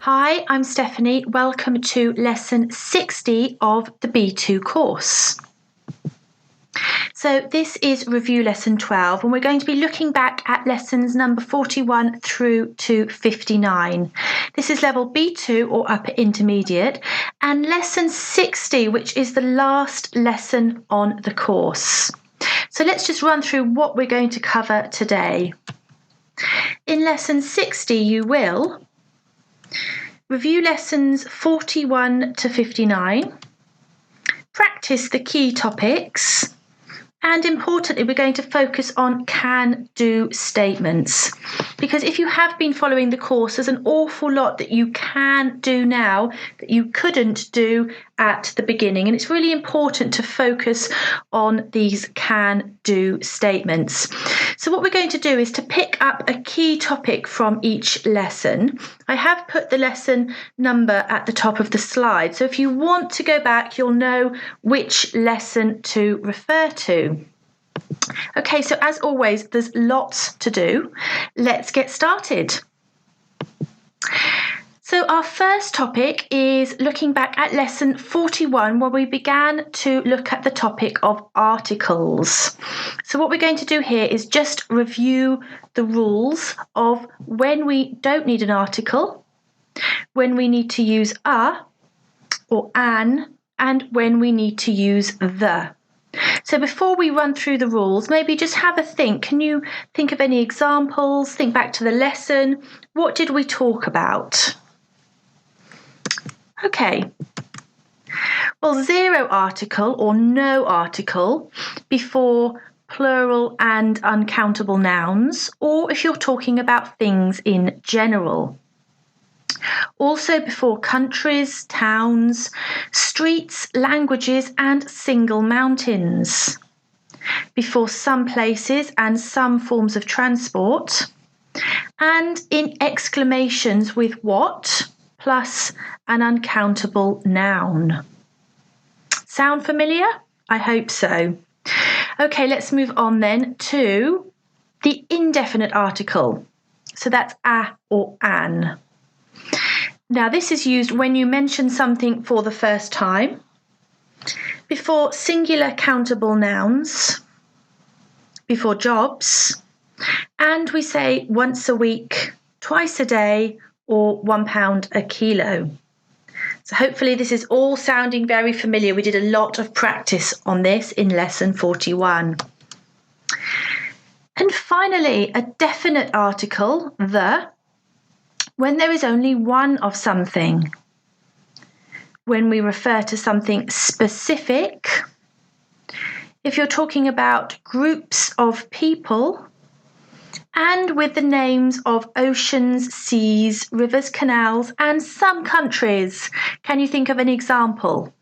Hi, I'm Stephanie. Welcome to lesson 60 of the B2 course. So this is review lesson 12 and we're going to be looking back at lessons number 41 through to 59. This is level B2 or upper intermediate, and lesson 60, which is the last lesson on the course. So let's just run through what we're going to cover today. In lesson 60 you will review lessons 41 to 59, practice the key topics, and importantly, we're going to focus on can-do statements. Because if you have been following the course, there's an awful lot that you can do now that you couldn't do at the beginning. And it's really important to focus on these can-do statements. So what we're going to do is to pick up a key topic from each lesson. I have put the lesson number at the top of the slide. So if you want to go back, you'll know which lesson to refer to. Okay, so as always, there's lots to do. Let's get started. So our first topic is looking back at lesson 41, where we began to look at the topic of articles. So what we're going to do here is just review the rules of when we don't need an article, when we need to use a or an, and when we need to use the. So before we run through the rules, maybe just have a think. Can you think of any examples? Think back to the lesson. What did we talk about? Okay. Well, zero article or no article before plural and uncountable nouns, or if you're talking about things in general. Also before countries, towns, streets, languages, and single mountains. Before some places and some forms of transport. And in exclamations with what plus an uncountable noun. Sound familiar? I hope so. Okay, let's move on then to the indefinite article. So that's a or an. Now, this is used when you mention something for the first time, before singular countable nouns, before jobs, and we say once a week, twice a day, or £1 a kilo. So hopefully this is all sounding very familiar. We did a lot of practice on this in lesson 41. And finally, a definite article, the, when there is only one of something, when we refer to something specific, if you're talking about groups of people, and with the names of oceans, seas, rivers, canals, and some countries. Can you think of an example?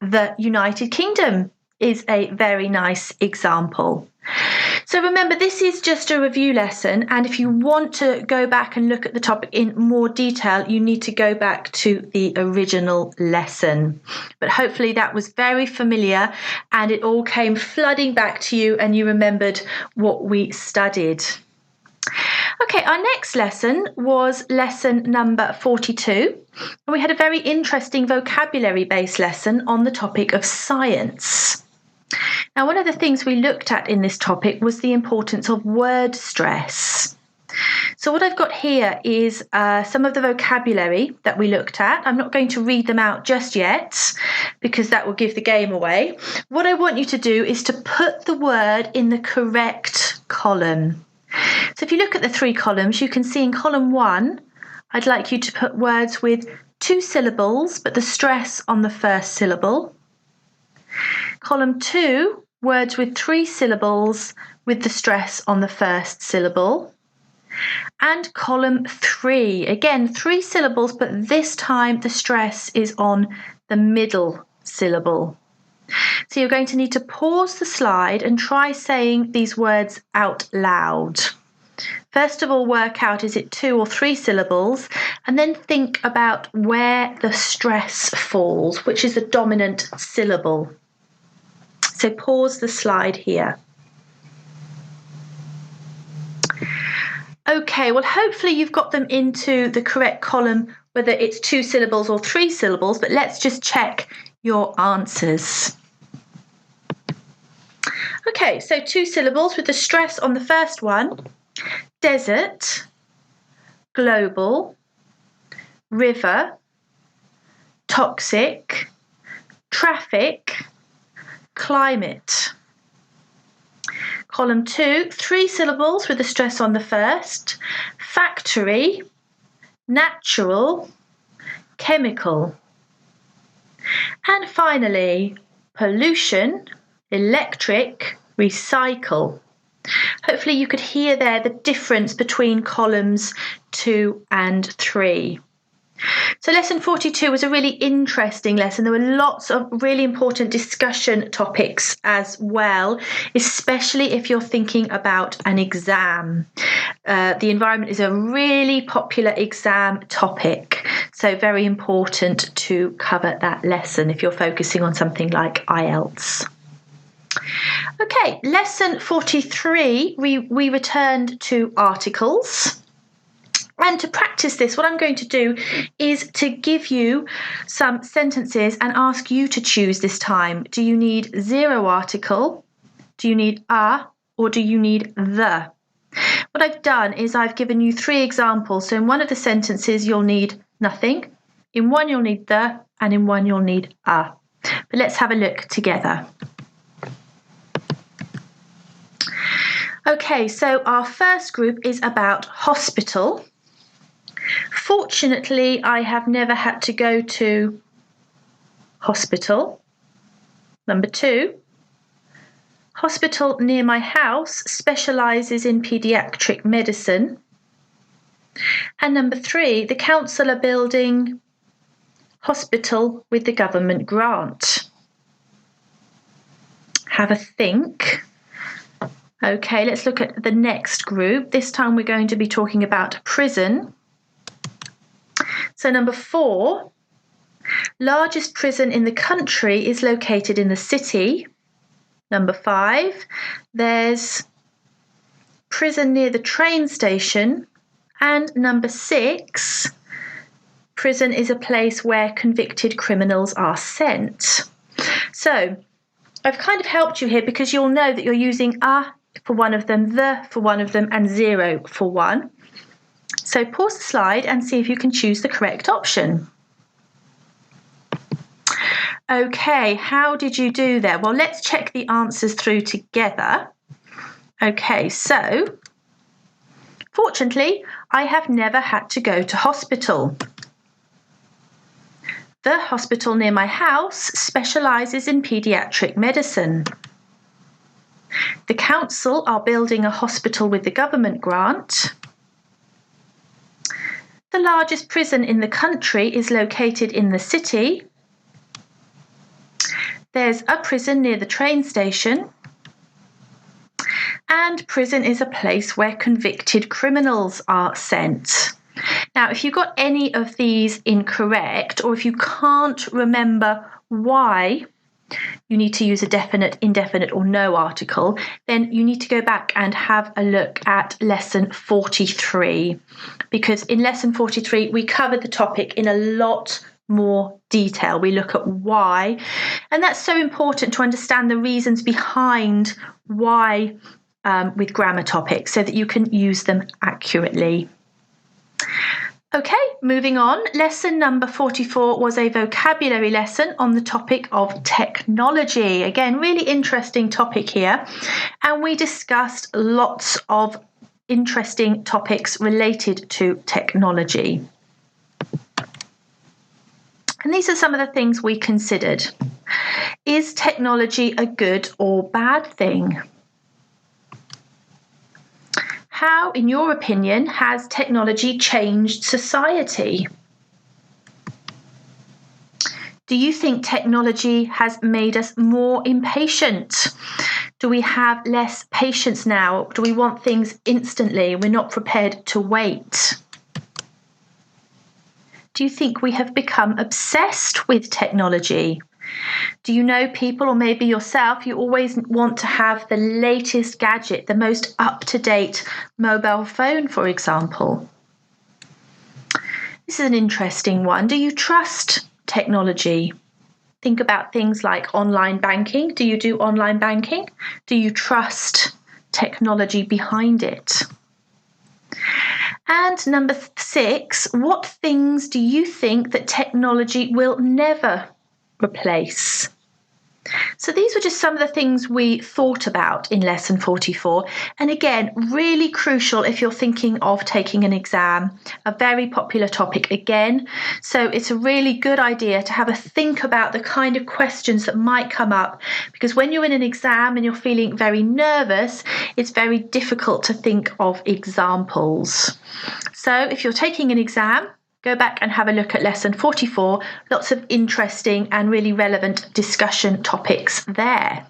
The United Kingdom is a very nice example. So remember, this is just a review lesson, and if you want to go back and look at the topic in more detail, you need to go back to the original lesson. But hopefully that was very familiar and it all came flooding back to you and you remembered what we studied. Okay, our next lesson was lesson number 42, and we had a very interesting vocabulary-based lesson on the topic of science. Now, one of the things we looked at in this topic was the importance of word stress. So what I've got here is some of the vocabulary that we looked at. I'm not going to read them out just yet because that will give the game away. What I want you to do is to put the word in the correct column. So if you look at the three columns, you can see in column 1, I'd like you to put words with 2 syllables, but the stress on the first syllable. Column 2, words with 3 syllables with the stress on the first syllable. And column 3, again 3 syllables, but this time the stress is on the middle syllable. So you're going to need to pause the slide and try saying these words out loud. First of all, work out, is it 2 or 3 syllables? And then think about where the stress falls, which is the dominant syllable. So pause the slide here. Okay, well, hopefully you've got them into the correct column, whether it's 2 syllables or 3 syllables, but let's just check your answers. Okay, so 2 syllables with the stress on the first one: desert, global, river, toxic, traffic, climate. Column 2, 3 syllables with the stress on the first: factory, natural, chemical. And finally, pollution, electric, recycle. Hopefully you could hear there the difference between columns 2 and 3. So lesson 42 was a really interesting lesson. There were lots of really important discussion topics as well, especially if you're thinking about an exam. The environment is a really popular exam topic, so very important to cover that lesson if you're focusing on something like IELTS. Okay, lesson 43, we returned to articles. And to practice this, what I'm going to do is to give you some sentences and ask you to choose this time. Do you need 0 article? Do you need a? Or do you need the? What I've done is I've given you 3 examples. So in one of the sentences, you'll need nothing. In one, you'll need the. And in one, you'll need a. But let's have a look together. Okay, so our first group is about hospital. Fortunately, I have never had to go to hospital. Number 2, hospital near my house specialises in paediatric medicine. And number 3, the council are building hospital with the government grant. Have a think. Okay, let's look at the next group. This time we're going to be talking about prison. So number 4, largest prison in the country is located in the city. Number 5, there's prison near the train station. And number 6, prison is a place where convicted criminals are sent. So I've kind of helped you here because you'll know that you're using a for one of them, the for one of them, and 0 for one. So pause the slide and see if you can choose the correct option. Okay, how did you do there? Well, let's check the answers through together. Okay, so fortunately, I have never had to go to hospital. The hospital near my house specialises in paediatric medicine. The council are building a hospital with the government grant. The largest prison in the country is located in the city. There's a prison near the train station. And prison is a place where convicted criminals are sent. Now, if you got any of these incorrect, or if you can't remember why you need to use a definite, indefinite, or no article, then you need to go back and have a look at lesson 43. Because in lesson 43, we covered the topic in a lot more detail. We look at why, and that's so important to understand the reasons behind why with grammar topics so that you can use them accurately. Okay, moving on. Lesson number 44 was a vocabulary lesson on the topic of technology. Again, really interesting topic here. And we discussed lots of interesting topics related to technology. And these are some of the things we considered. Is technology a good or bad thing? How, in your opinion, has technology changed society? Do you think technology has made us more impatient? Do we have less patience now? Do we want things instantly? We're not prepared to wait. Do you think we have become obsessed with technology? Do you know people, or maybe yourself, you always want to have the latest gadget, the most up-to-date mobile phone, for example? This is an interesting one. Do you trust technology? Think about things like online banking. Do you do online banking? Do you trust technology behind it? And number 6, what things do you think that technology will never replace? So these were just some of the things we thought about in lesson 44. And again, really crucial if you're thinking of taking an exam, a very popular topic again. So it's a really good idea to have a think about the kind of questions that might come up, because when you're in an exam and you're feeling very nervous, it's very difficult to think of examples. So if you're taking an exam, go back and have a look at lesson 44. Lots of interesting and really relevant discussion topics there.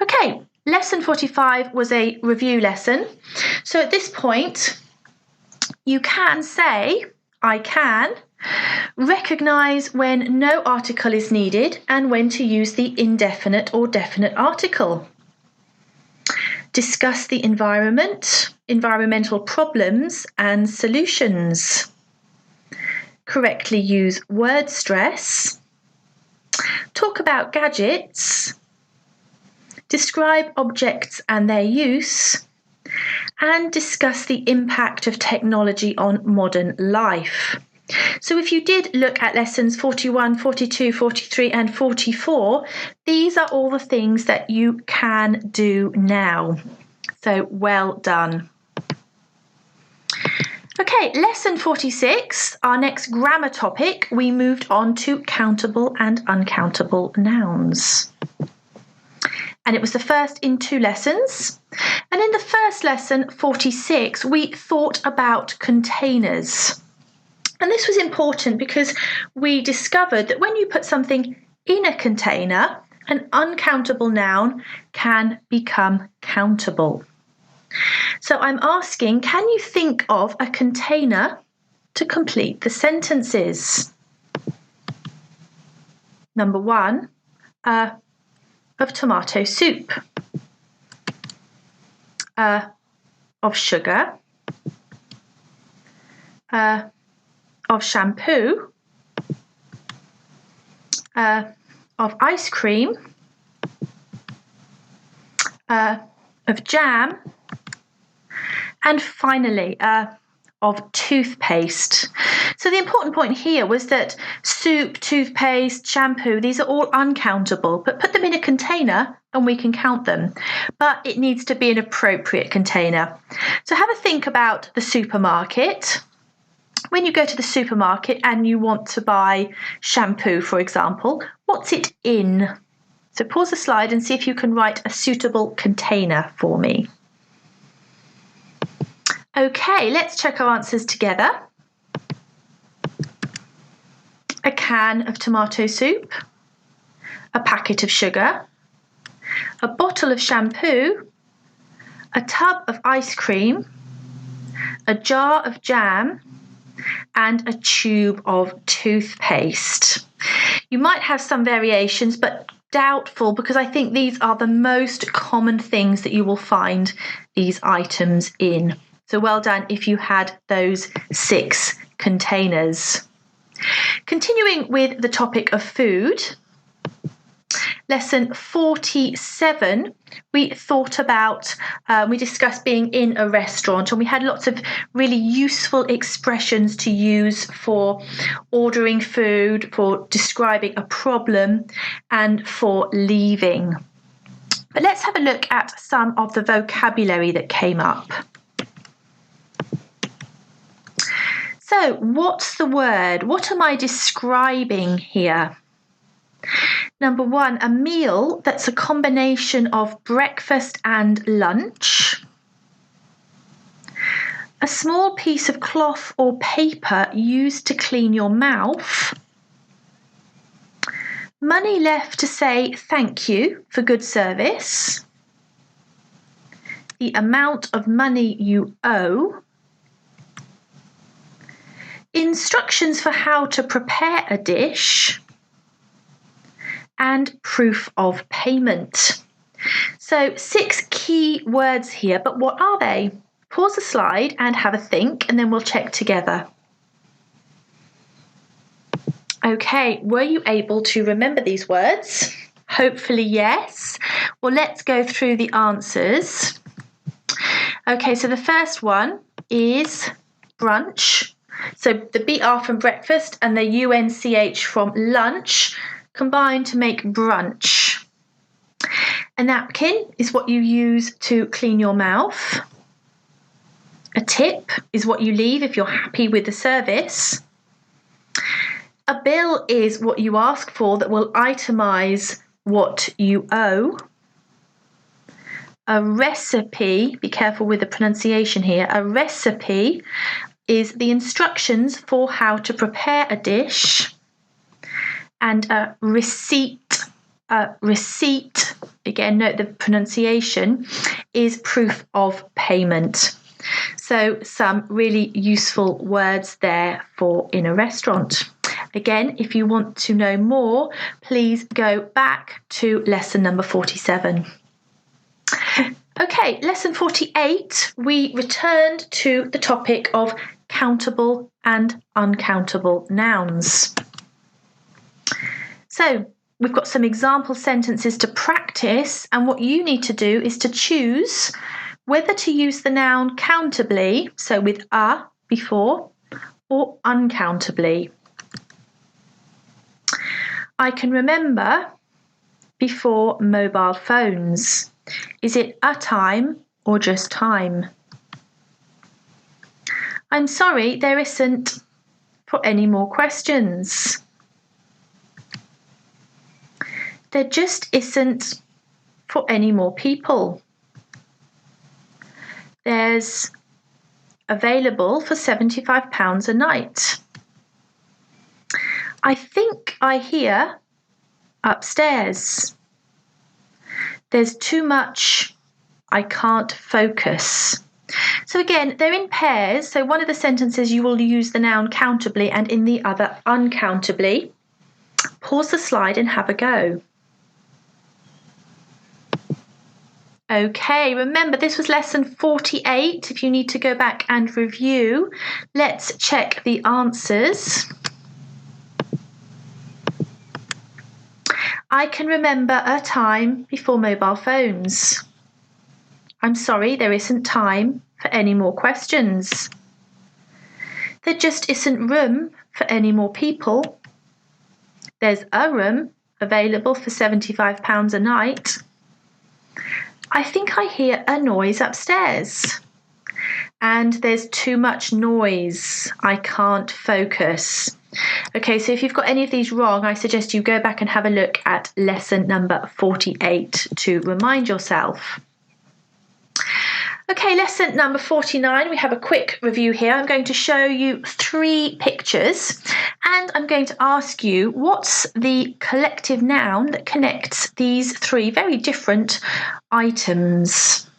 Okay, lesson 45 was a review lesson. So at this point, you can say, I can, recognise when no article is needed and when to use the indefinite or definite article. Discuss the environment, environmental problems and solutions. Correctly use word stress. Talk about gadgets. Describe objects and their use. And discuss the impact of technology on modern life. So if you did look at lessons 41, 42, 43 and 44, these are all the things that you can do now. So well done. Okay, lesson 46, our next grammar topic, we moved on to countable and uncountable nouns. And it was the first in 2 lessons. And in the first lesson, 46, we thought about containers. And this was important because we discovered that when you put something in a container, an uncountable noun can become countable. So I'm asking, can you think of a container to complete the sentences? Number 1, of tomato soup, of sugar, of shampoo, of ice cream, of jam, and finally, of toothpaste. So the important point here was that soup, toothpaste, shampoo, these are all uncountable, but put them in a container and we can count them. But it needs to be an appropriate container. So have a think about the supermarket. When you go to the supermarket and you want to buy shampoo, for example, what's it in? So pause the slide and see if you can write a suitable container for me. Okay, let's check our answers together. A can of tomato soup, a packet of sugar, a bottle of shampoo, a tub of ice cream, a jar of jam, and a tube of toothpaste. You might have some variations, but doubtful, because I think these are the most common things that you will find these items in. So well done if you had those 6 containers. Continuing with the topic of food, lesson 47, we thought about, we discussed being in a restaurant, and we had lots of really useful expressions to use for ordering food, for describing a problem, and for leaving. But let's have a look at some of the vocabulary that came up. So, what's the word? What am I describing here? Number 1, a meal that's a combination of breakfast and lunch. A small piece of cloth or paper used to clean your mouth. Money left to say thank you for good service. The amount of money you owe. Instructions for how to prepare a dish. and proof of payment. So 6 key words here, but what are they? Pause the slide and have a think, and then we'll check together. Okay, were you able to remember these words? Hopefully yes. Well, let's go through the answers. Okay, so the first one is brunch. So the BR from breakfast and the UNCH from lunch combine to make brunch. A napkin is what you use to clean your mouth. A tip is what you leave if you're happy with the service. A bill is what you ask for that will itemize what you owe. A recipe, be careful with the pronunciation here, a recipe is the instructions for how to prepare a dish. And a receipt, again, note the pronunciation, is proof of payment. So some really useful words there for in a restaurant. Again, if you want to know more, please go back to lesson number 47. Okay, lesson 48, we returned to the topic of countable and uncountable nouns. So we've got some example sentences to practice, and what you need to do is to choose whether to use the noun countably, so with a before, or uncountably. I can remember before mobile phones. Is it a time or just time? I'm sorry, there isn't for any more questions. There just isn't for any more people. There's available for £75 a night. I think I hear upstairs. There's too much. I can't focus. So again, they're in pairs. So one of the sentences you will use the noun countably and in the other uncountably. Pause the slide and have a go. Okay, remember this was lesson 48. If you need to go back and review, let's check the answers. I can remember a time before mobile phones. I'm sorry, there isn't time for any more questions. There just isn't room for any more people. There's a room available for £75 a night. I think I hear a noise upstairs. And there's too much noise. I can't focus. Okay, so if you've got any of these wrong, I suggest you go back and have a look at lesson number 48 to remind yourself. Okay, lesson number 49, we have a quick review here. I'm going to show you 3 pictures and I'm going to ask you what's the collective noun that connects these 3 very different items.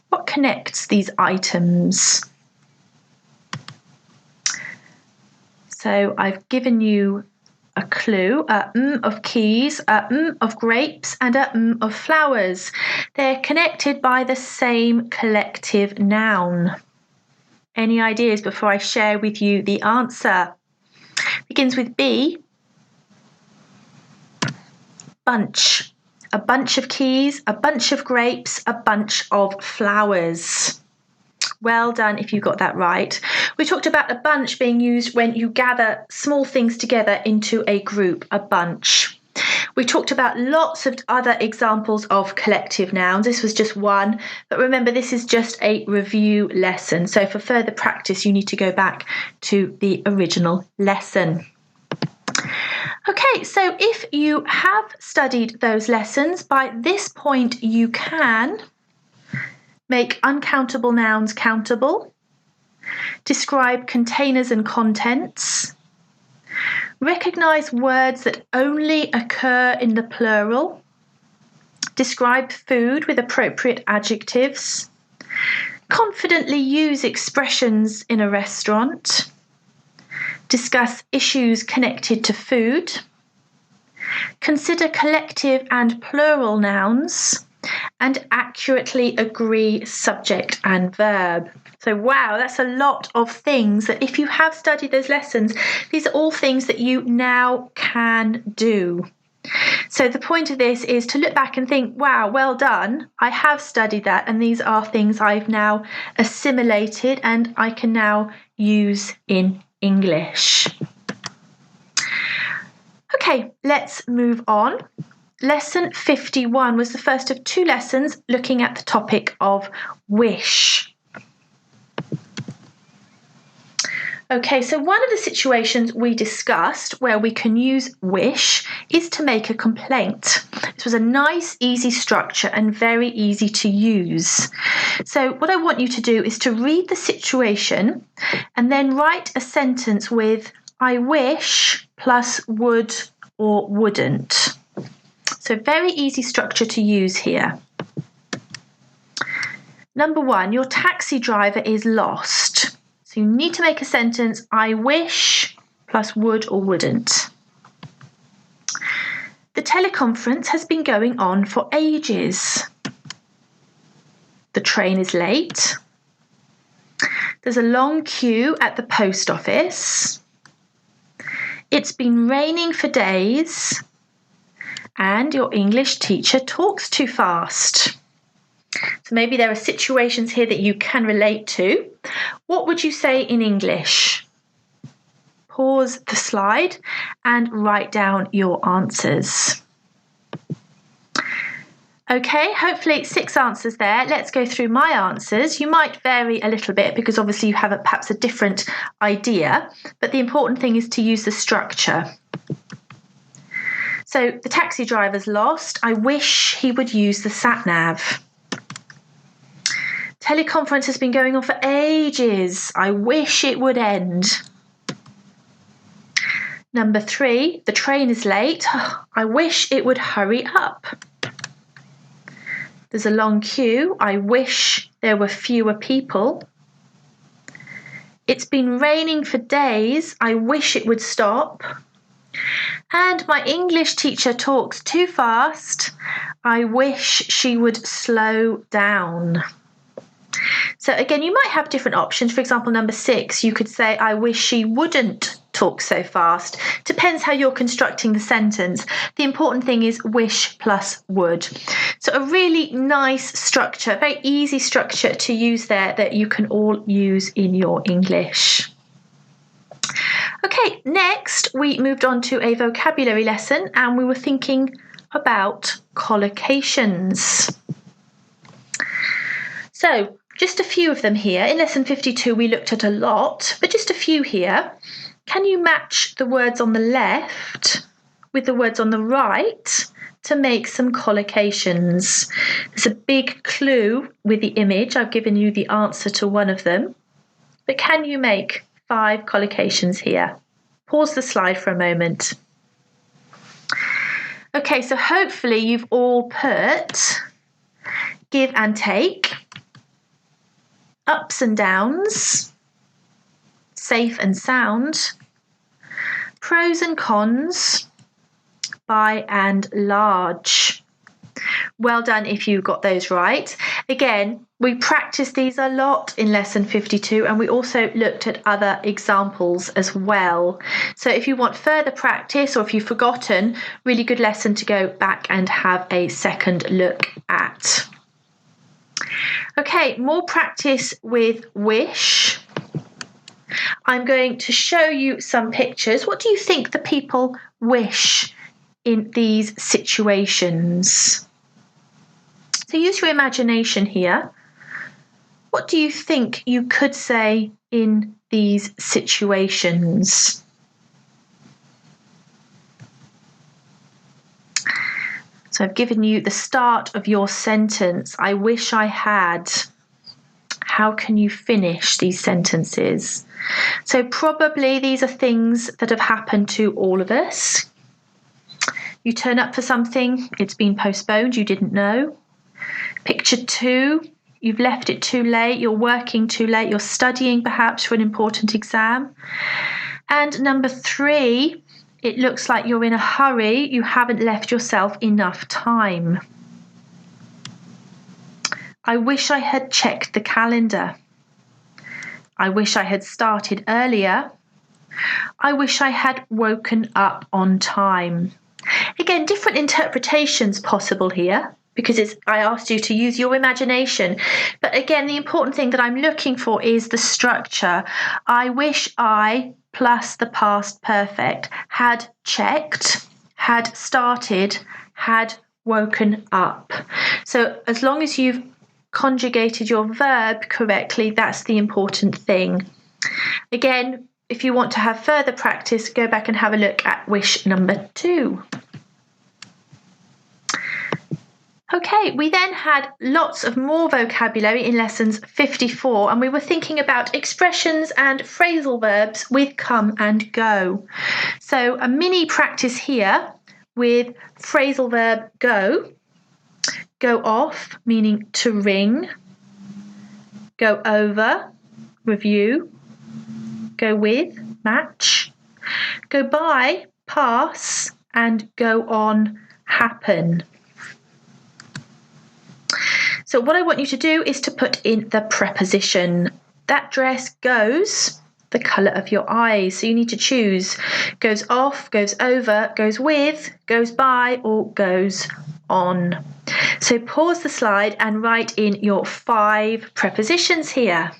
What connects these items? So I've given you a clue, a of keys, a of grapes, and a of flowers. They're connected by the same collective noun. Any ideas before I share with you the answer? Begins with B. Bunch. A bunch of keys, a bunch of grapes, a bunch of flowers. Well done if you got that right. We talked about a bunch being used when you gather small things together into a group, a bunch. We talked about lots of other examples of collective nouns. This was just one, but remember this is just a review lesson. So for further practice, you need to go back to the original lesson. Okay, so if you have studied those lessons, by this point you can make uncountable nouns countable, describe containers and contents, recognise words that only occur in the plural, describe food with appropriate adjectives, confidently use expressions in a restaurant, discuss issues connected to food, consider collective and plural nouns, and accurately agree subject and verb. So wow, that's a lot of things that if you have studied those lessons, these are all things that you now can do. So the point of this is to look back and think, wow, well done. I have studied that, and these are things I've now assimilated and I can now use in English. Okay, let's move on. Lesson 51 was the first of 2 lessons looking at the topic of wish. Okay, so one of the situations we discussed where we can use wish is to make a complaint. This was a nice, easy structure and very easy to use. So what I want you to do is to read the situation and then write a sentence with I wish plus would or wouldn't. So very easy structure to use here. Number 1, your taxi driver is lost. So you need to make a sentence, I wish plus would or wouldn't. The teleconference has been going on for ages. The train is late. There's a long queue at the post office. It's been raining for days. And your English teacher talks too fast. So maybe there are situations here that you can relate to. What would you say in English? Pause the slide and write down your answers. Okay, hopefully 6 answers there. Let's go through my answers. You might vary a little bit because obviously you have perhaps a different idea, but the important thing is to use the structure. So the taxi driver's lost. I wish he would use the sat-nav. Teleconference has been going on for ages. I wish it would end. Number 3, the train is late. I wish it would hurry up. There's a long queue. I wish there were fewer people. It's been raining for days. I wish it would stop. And my English teacher talks too fast. I wish she would slow down. So again, you might have different options. For example, number 6, you could say, I wish she wouldn't talk so fast. Depends how you're constructing the sentence. The important thing is wish plus would. So a really nice structure, very easy structure to use there that you can all use in your English. Okay, next we moved on to a vocabulary lesson and we were thinking about collocations. So just a few of them here. In lesson 52 we looked at a lot, but just a few here. Can you match the words on the left with the words on the right to make some collocations? There's a big clue with the image. I've given you the answer to one of them. But can you make 5 collocations here? Pause the slide for a moment. Okay, so hopefully you've all put give and take, ups and downs, safe and sound, pros and cons, by and large. Well done if you got those right. Again, we practiced these a lot in lesson 52 and we also looked at other examples as well. So if you want further practice or if you've forgotten, really good lesson to go back and have a second look at. Okay, more practice with wish. I'm going to show you some pictures. What do you think the people wish in these situations? So use your imagination here. What do you think you could say in these situations? So I've given you the start of your sentence. I wish I had. How can you finish these sentences? So probably these are things that have happened to all of us. You turn up for something, it's been postponed, you didn't know. Picture 2, you've left it too late, you're working too late, you're studying perhaps for an important exam. And number 3, it looks like you're in a hurry. You haven't left yourself enough time. I wish I had checked the calendar. I wish I had started earlier. I wish I had woken up on time. Again, different interpretations possible here because I asked you to use your imagination. But again, the important thing that I'm looking for is the structure. I wish I plus the past perfect had checked, had started, had woken up. So as long as you've conjugated your verb correctly, that's the important thing. Again, if you want to have further practice, go back and have a look at wish number 2. Okay, we then had lots of more vocabulary in lessons 54, and we were thinking about expressions and phrasal verbs with come and go. So a mini practice here with phrasal verb go. Go off, meaning to ring. Go over, review. Go with, match. Go by, pass. And go on, happen. So what I want you to do is to put in the preposition. That dress goes the colour of your eyes. So you need to choose. Goes off, goes over, goes with, goes by, or goes on. So pause the slide and write in your 5 prepositions here.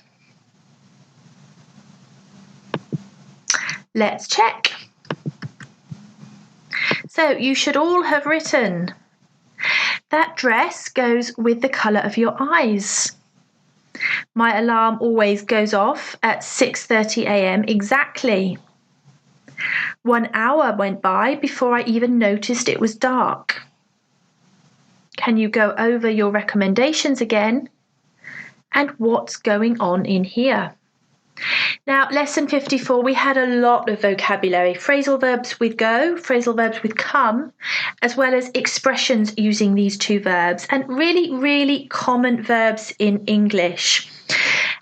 Let's check. So you should all have written, that dress goes with the colour of your eyes. My alarm always goes off at 6:30 a.m. exactly. 1 hour went by before I even noticed it was dark. Can you go over your recommendations again? And what's going on in here? Now, lesson 54, we had a lot of vocabulary. Phrasal verbs with go, phrasal verbs with come, as well as expressions using these 2 verbs, and really, really common verbs in English.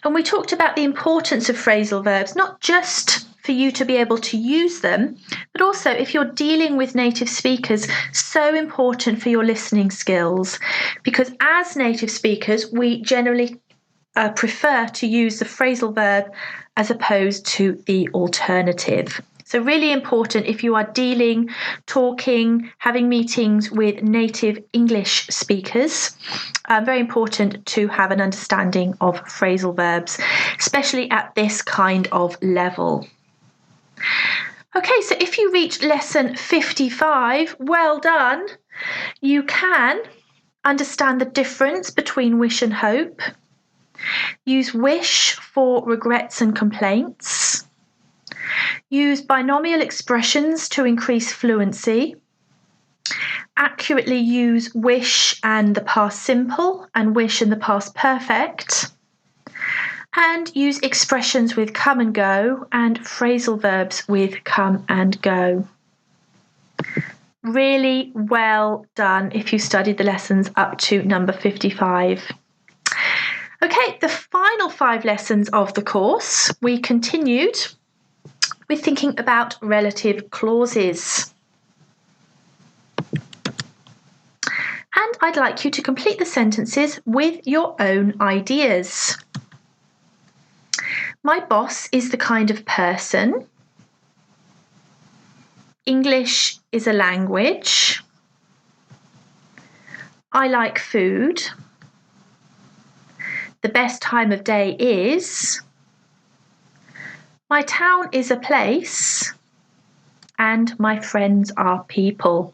And we talked about the importance of phrasal verbs, not just for you to be able to use them, but also if you're dealing with native speakers, so important for your listening skills. Because as native speakers, we generally prefer to use the phrasal verb as opposed to the alternative. So really important if you are dealing, talking, having meetings with native English speakers. Very important to have an understanding of phrasal verbs, especially at this kind of level. Okay, so if you reach lesson 55, well done. You can understand the difference between wish and hope. Use wish for regrets and complaints. Use binomial expressions to increase fluency. Accurately use wish and the past simple and wish and the past perfect. And use expressions with come and go and phrasal verbs with come and go. Really well done if you studied the lessons up to number 55. Okay, the final 5 lessons of the course, we continued with thinking about relative clauses. And I'd like you to complete the sentences with your own ideas. My boss is the kind of person. English is a language. I like food. The best time of day is. My town is a place. And my friends are people.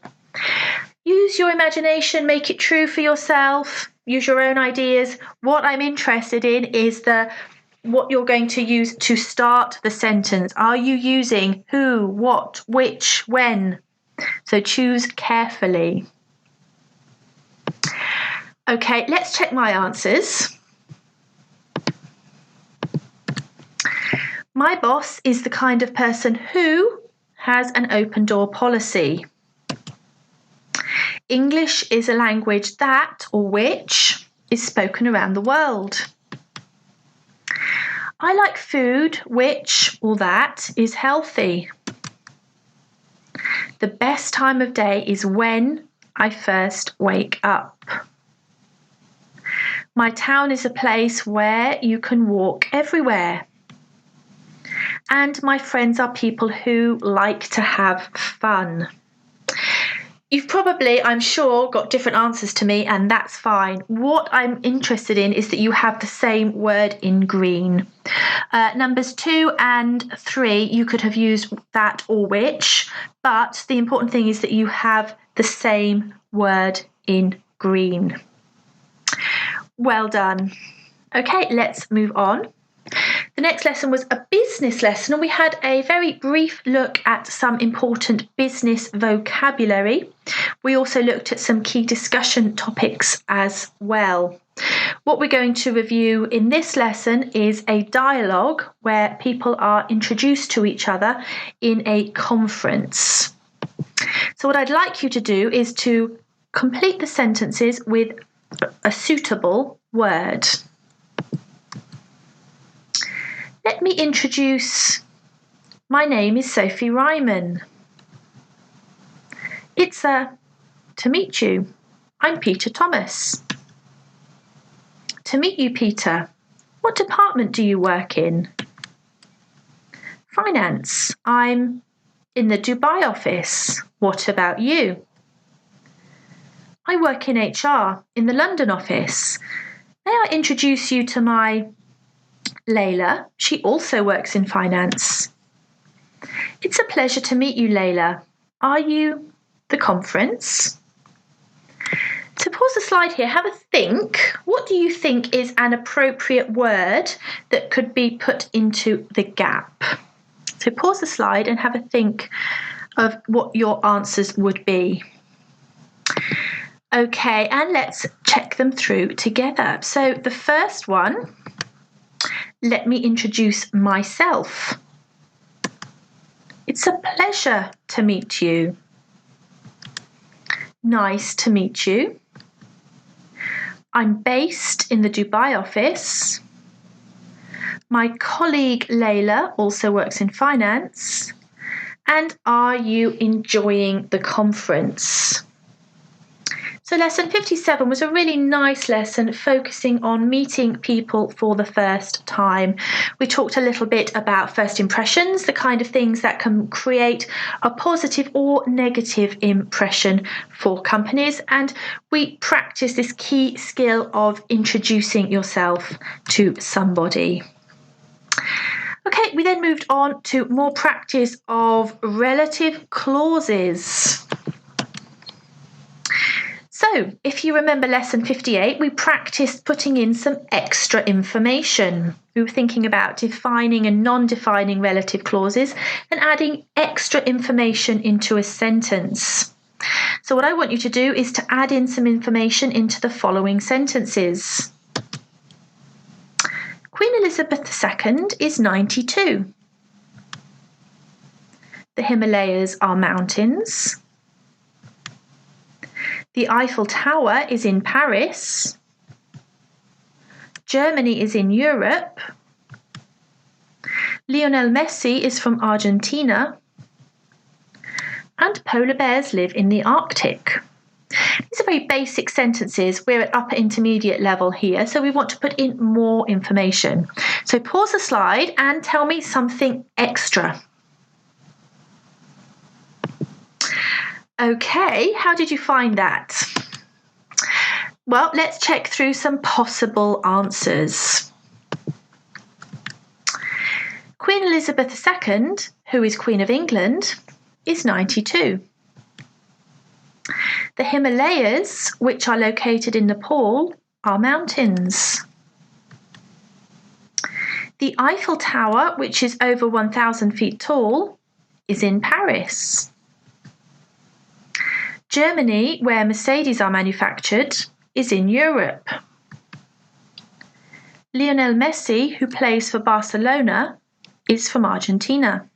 Use your imagination, make it true for yourself, use your own ideas. What I'm interested in is what you're going to use to start the sentence. Are you using who, what, which, when? So choose carefully. Okay, let's check my answers. My boss is the kind of person who has an open door policy. English is a language that, or which, is spoken around the world. I like food which, or that, is healthy. The best time of day is when I first wake up. My town is a place where you can walk everywhere. And my friends are people who like to have fun. You've probably, I'm sure, got different answers to me, and that's fine. What I'm interested in is that you have the same word in green. Numbers 2 and 3, you could have used that or which, but the important thing is that you have the same word in green. Well done. Okay, let's move on. The next lesson was a business lesson, and we had a very brief look at some important business vocabulary. We also looked at some key discussion topics as well. What we're going to review in this lesson is a dialogue where people are introduced to each other in a conference. So what I'd like you to do is to complete the sentences with a suitable word. Let me introduce. My name is Sophie Ryman. It's to meet you. I'm Peter Thomas. To meet you, Peter. What department do you work in? Finance. I'm in the Dubai office. What about you? I work in HR in the London office. May I introduce you to my Layla? She also works in finance. It's a pleasure to meet you, Layla. Are you the conference? So pause the slide here, have a think. What do you think is an appropriate word that could be put into the gap? So pause the slide and have a think of what your answers would be. Okay, and let's check them through together. So the first one, let me introduce myself. It's a pleasure to meet you. Nice to meet you. I'm based in the Dubai office. My colleague Layla also works in finance. And are you enjoying the conference? So lesson 57 was a really nice lesson focusing on meeting people for the first time. We talked a little bit about first impressions, the kind of things that can create a positive or negative impression for companies, and we practiced this key skill of introducing yourself to somebody. Okay, we then moved on to more practice of relative clauses. So, if you remember lesson 58, we practiced putting in some extra information. We were thinking about defining and non-defining relative clauses and adding extra information into a sentence. So what I want you to do is to add in some information into the following sentences. Queen Elizabeth II is 92. The Himalayas are mountains. The Eiffel Tower is in Paris. Germany is in Europe. Lionel Messi is from Argentina. And polar bears live in the Arctic. These are very basic sentences. We're at upper intermediate level here, so we want to put in more information. So pause the slide and tell me something extra. Okay, how did you find that? Well, let's check through some possible answers. Queen Elizabeth II, who is Queen of England, is 92. The Himalayas, which are located in Nepal, are mountains. The Eiffel Tower, which is over 1,000 feet tall, is in Paris. Germany, where Mercedes are manufactured, is in Europe. Lionel Messi, who plays for Barcelona, is from Argentina.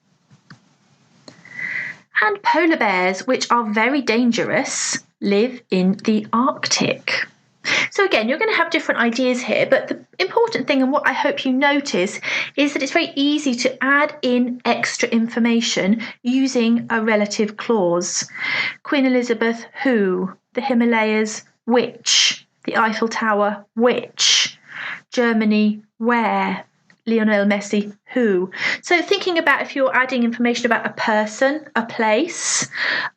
And polar bears, which are very dangerous, live in the Arctic. So So again, you're going to have different ideas here, but the important thing, and what I hope you notice, is that it's very easy to add in extra information using a relative clause. Queen Elizabeth, who? The Himalayas, which? The Eiffel Tower, which? Germany, where? Lionel Messi, who? So thinking about if you're adding information about a person, a place,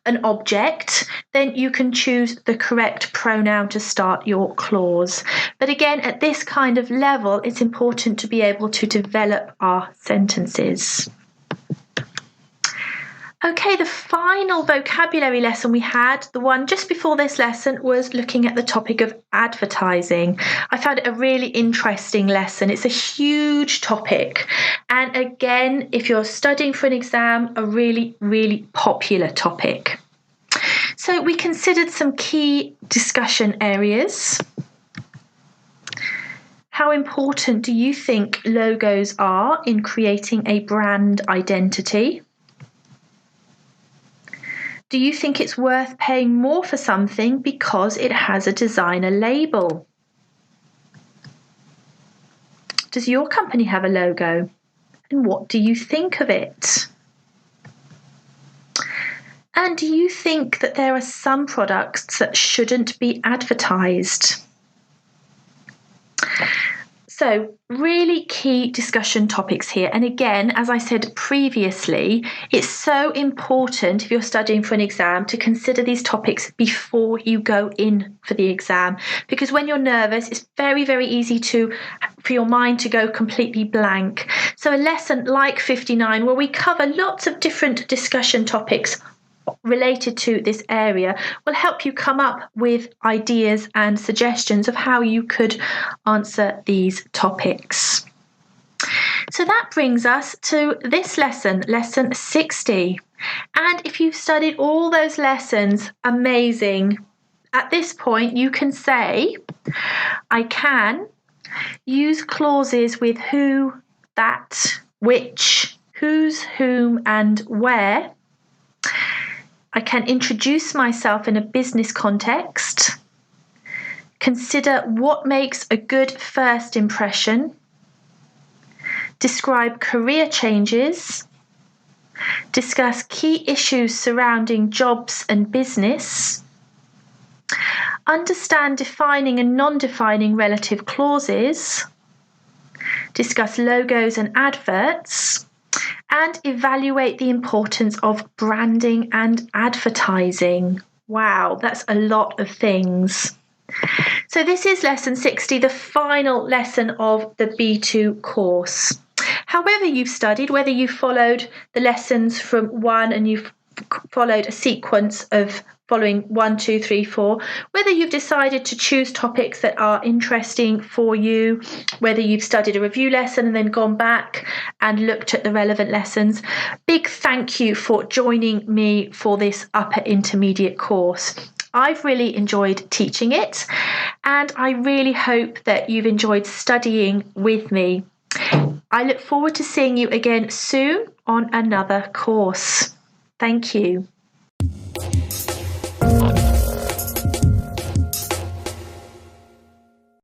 an object, then you can choose the correct pronoun to start your clause. But again, at this kind of level, it's important to be able to develop our sentences. Okay, the final vocabulary lesson we had, the one just before this lesson, was looking at the topic of advertising. I found it a really interesting lesson. It's a huge topic. And again, if you're studying for an exam, a really, really popular topic. So we considered some key discussion areas. How important do you think logos are in creating a brand identity? Do you think it's worth paying more for something because it has a designer label? Does your company have a logo? And what do you think of it? And do you think that there are some products that shouldn't be advertised? So, really key discussion topics here. And again, as I said previously, it's so important if you're studying for an exam to consider these topics before you go in for the exam. Because when you're nervous, it's very, very easy for your mind to go completely blank. So a lesson like 59, where we cover lots of different discussion topics related to this area, will help you come up with ideas and suggestions of how you could answer these topics. So that brings us to this lesson, lesson 60. And if you've studied all those lessons, amazing. At this point, you can say, I can use clauses with who, that, which, whose, whom, and where. I can introduce myself in a business context, consider what makes a good first impression, describe career changes, discuss key issues surrounding jobs and business, understand defining and non-defining relative clauses, discuss logos and adverts, and evaluate the importance of branding and advertising. Wow, that's a lot of things. So this is lesson 60, the final lesson of the B2 course. However you've studied, whether you followed the lessons from 1 and you've followed a sequence of following 1, 2, 3, 4, whether you've decided to choose topics that are interesting for you, whether you've studied a review lesson and then gone back and looked at the relevant lessons, big thank you for joining me for this upper intermediate course. I've really enjoyed teaching it, and I really hope that you've enjoyed studying with me. I look forward to seeing you again soon on another course. Thank you.